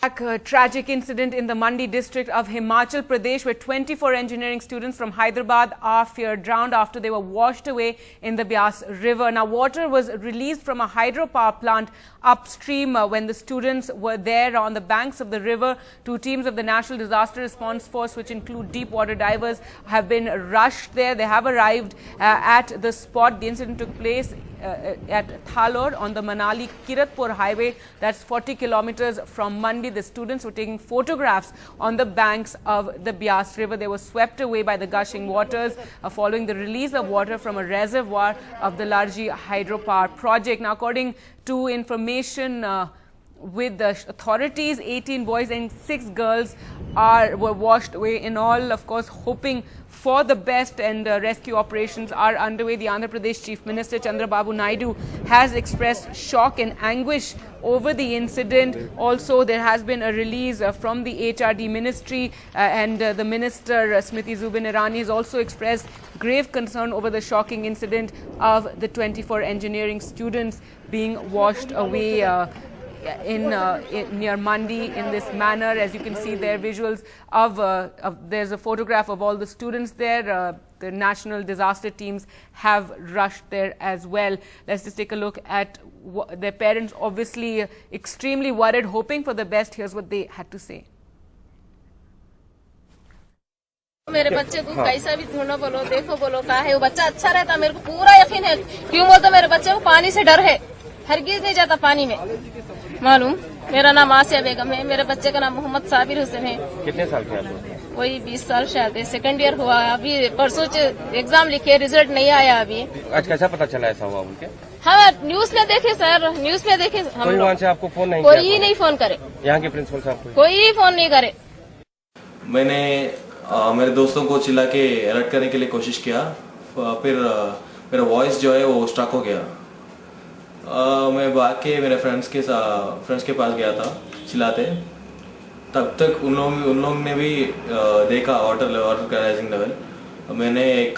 A tragic incident in the Mandi district of Himachal Pradesh where 24 engineering students from Hyderabad are feared drowned after they were washed away in the Beas river. Now, water was released from a hydropower plant upstream when the students were there on the banks of the river. Two teams of the National Disaster Response Force, which include deep water divers, have been rushed there. They have arrived at the spot. The incident took place at Thalor on the Manali-Kiratpur highway. That's 40 kilometers from Mandi. The students were taking photographs on the banks of the Beas river. They were swept away by the gushing waters following the release of water from a reservoir of the Larji hydropower project. Now, according to information with the authorities, 18 boys and 6 girls were washed away in all, of course, hoping for the best, and rescue operations are underway. The Andhra Pradesh Chief Minister Chandrababu Naidu has expressed shock and anguish over the incident. Also, there has been a release from the HRD ministry and the minister Smriti Zubin Irani has also expressed grave concern over the shocking incident of the 24 engineering students being washed away near Mandi in this manner. As you can see there, visuals of there's a photograph of all the students there. The national disaster teams have rushed there as well. Let's just take a look at their parents, obviously extremely worried, hoping for the best. Here's what they had to say. मेरे बच्चे को कैसा भी ढूंढो बोलो, देखो बोलो कहाँ है वो बच्चा। अच्छा रहता, मेरे को पूरा यकीन है। क्यों बोलते, मेरे बच्चे को पानी से डर है, हरगिज नहीं जाता पानी में। मालूम, मेरा नाम आसिया बेगम है, मेरे बच्चे का नाम मोहम्मद साबिर हुसैन है। कितने साल के आप? वही 20 साल शायद है, सेकंड ईयर हुआ। अभी परसों एग्जाम लिखे, रिजल्ट नहीं आया अभी। आज कैसा पता चला ऐसा हुआ उनके? हाँ, न्यूज में देखे सर, न्यूज में देखे। कोई वहाँ से आपको फोन नहीं? कोई नहीं फोन करे, यहाँ के प्रिंसिपल साहब कोई फोन नहीं करे। मैंने मेरे दोस्तों को चिल्ला के अलर्ट करने के लिए कोशिश किया, फिर मेरा वॉइस जो है वो स्ट्रक हो गया। मैं भाग के मेरे फ्रेंड्स के पास गया था चिल्लाते। तब तक उन लोग ने भी देखा वाटर का राइजिंग लेवल। मैंने एक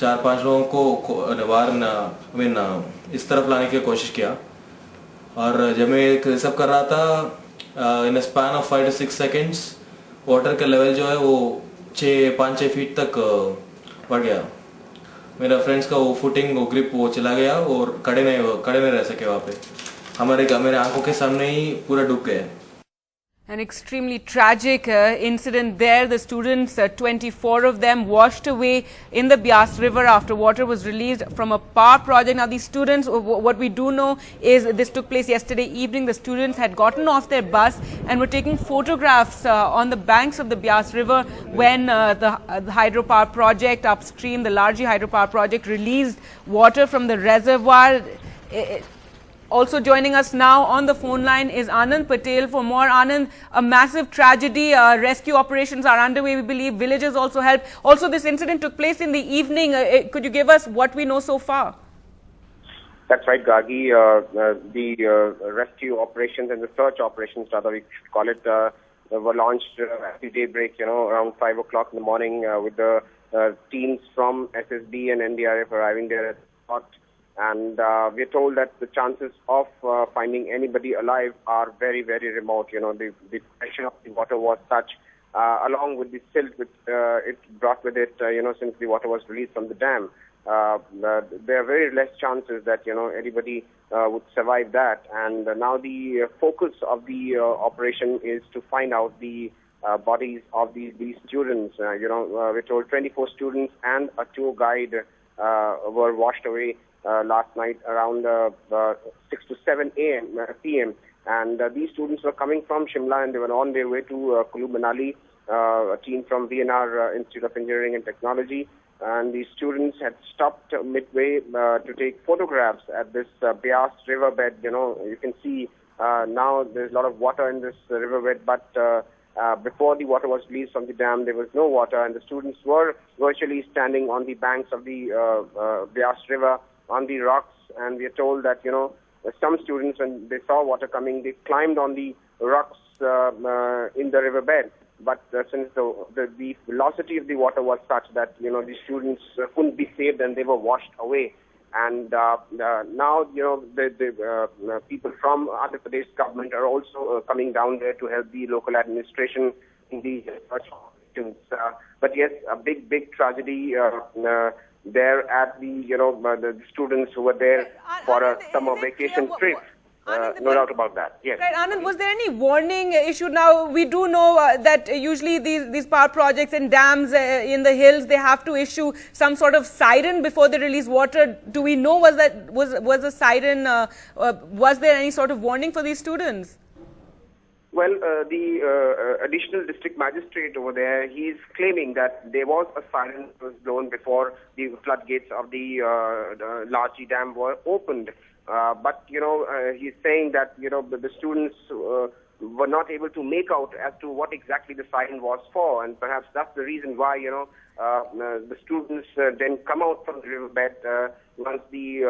4-5 लोगों को इस तरफ लाने की कोशिश किया, और जब मैं सब कर रहा था, in span of 5 to 6 seconds water का लेवल जो है वो 5-6 फीट तक बढ़ गया। मेरा फ्रेंड्स का वो फुटिंग, वो ग्रिप, वो चला गया और खड़े नहीं रह सके वहाँ पे। मेरे आंखों के सामने ही पूरा डूब गए। An extremely tragic incident there. The students, 24 of them, washed away in the Beas river after water was released from a power project. Now, these students, what we do know is this took place yesterday evening. The students had gotten off their bus and were taking photographs on the banks of the Beas river when the hydropower project upstream, the Larji hydropower project, released water from the reservoir. Also joining us now on the phone line is Anand Patel for more. Anand, a massive tragedy. Rescue operations are underway, we believe. Villagers also helped. Also, this incident took place in the evening. Could you give us what we know so far? That's right, Gagi. The rescue operations and the search operations, rather we should call it, were launched at the daybreak, around 5 o'clock in the morning with the teams from SSB and NDRF arriving there at the spot. And we're told that the chances of finding anybody alive are very, very remote. The pressure of the water was such, along with the silt which it brought with it, since the water was released from the dam. There are very less chances that, anybody would survive that. And now the focus of the operation is to find out the bodies of these students. We're told 24 students and a tour guide were washed away last night around 6 to 7 p.m. And these students were coming from Shimla and they were on their way to Kulu Manali, a team from VNR Institute of Engineering and Technology. And these students had stopped midway to take photographs at this Beas riverbed. You can see now there's a lot of water in this riverbed, but before the water was released from the dam, there was no water, and the students were virtually standing on the banks of the Beas river, on the rocks. And we are told that, some students, when they saw water coming, they climbed on the rocks in the riverbed. But since the velocity of the water was such that, the students couldn't be saved and they were washed away. And now, the people from Andhra Pradesh government are also coming down there to help the local administration in the search operations. But yes, a big tragedy there at the students who were there for a summer vacation trip. No doubt about that. Yes. Right, Anand, was there any warning issued? Now, we do know that usually these power projects and dams in the hills, they have to issue some sort of siren before they release water. Do we know was a siren, was there any sort of warning for these students? Well, the additional district magistrate over there, he is claiming that there was a siren that was blown before the floodgates of the Larchi Dam were opened. But he's saying that the students were not able to make out as to what exactly the siren was for, and perhaps that's the reason why the students then come out from the riverbed once the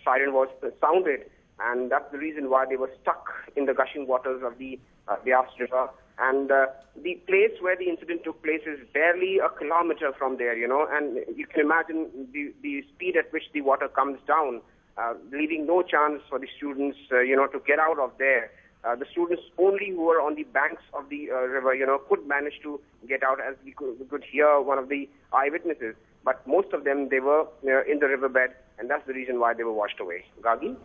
siren was sounded, and that's the reason why they were stuck in the gushing waters of the Beas River. And the place where the incident took place is barely a kilometer from there, and you can imagine the speed at which the water comes down. Leaving no chance for the students, to get out of there. The students only who were on the banks of the river, could manage to get out, as we could hear one of the eyewitnesses. But most of them, they were in the riverbed, and that's the reason why they were washed away. Gagi?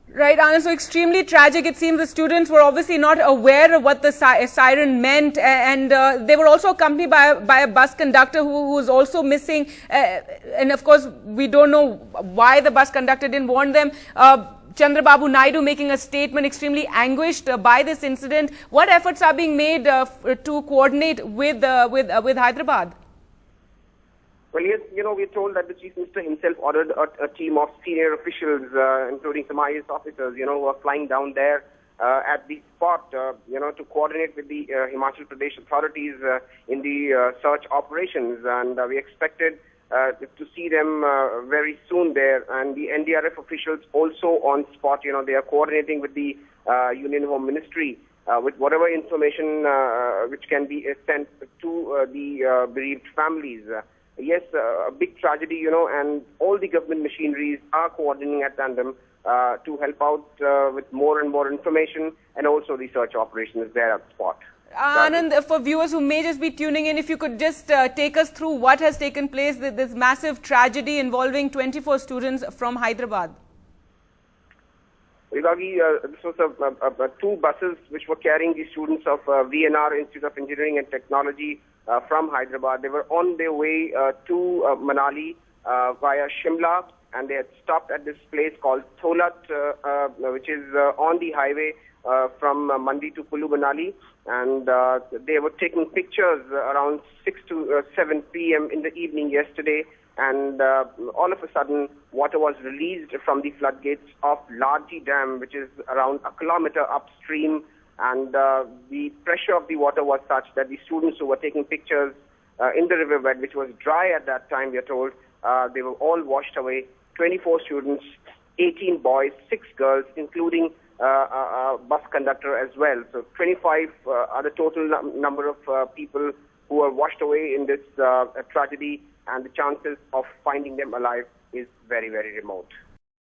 Right, Anand, so extremely tragic. It seems the students were obviously not aware of what the siren meant, and they were also accompanied by a bus conductor who was also missing. And of course, we don't know why the bus conductor didn't warn them. Chandrababu Naidu making a statement, extremely anguished by this incident. What efforts are being made to coordinate with Hyderabad? Well, yes, we're told that the Chief Minister himself ordered a team of senior officials, including some IAS officers, who are flying down there at the spot, to coordinate with the Himachal Pradesh authorities in the search operations. And we expected to see them very soon there. And the NDRF officials also on spot, they are coordinating with the Union Home Ministry with whatever information which can be sent to the bereaved families. Yes, a big tragedy, and all the government machineries are coordinating at tandem to help out with more and more information, and also the search operations there at the spot. Anand, for viewers who may just be tuning in, if you could just take us through what has taken place, this massive tragedy involving 24 students from Hyderabad. Vivagi, this was two buses which were carrying the students of VNR, Institute of Engineering and Technology, from Hyderabad. They were on their way to Manali via Shimla, and they had stopped at this place called Tholat, which is on the highway from Mandi to Kullu Manali. And they were taking pictures around 6 to 7 p.m. in the evening yesterday. And all of a sudden, water was released from the floodgates of Larchi Dam, which is around a kilometer upstream. And the pressure of the water was such that the students who were taking pictures in the riverbed, which was dry at that time, we are told, they were all washed away. 24 students, 18 boys, 6 girls, including a bus conductor as well. So 25 are the total number of people who were washed away in this tragedy, and the chances of finding them alive is very, very remote.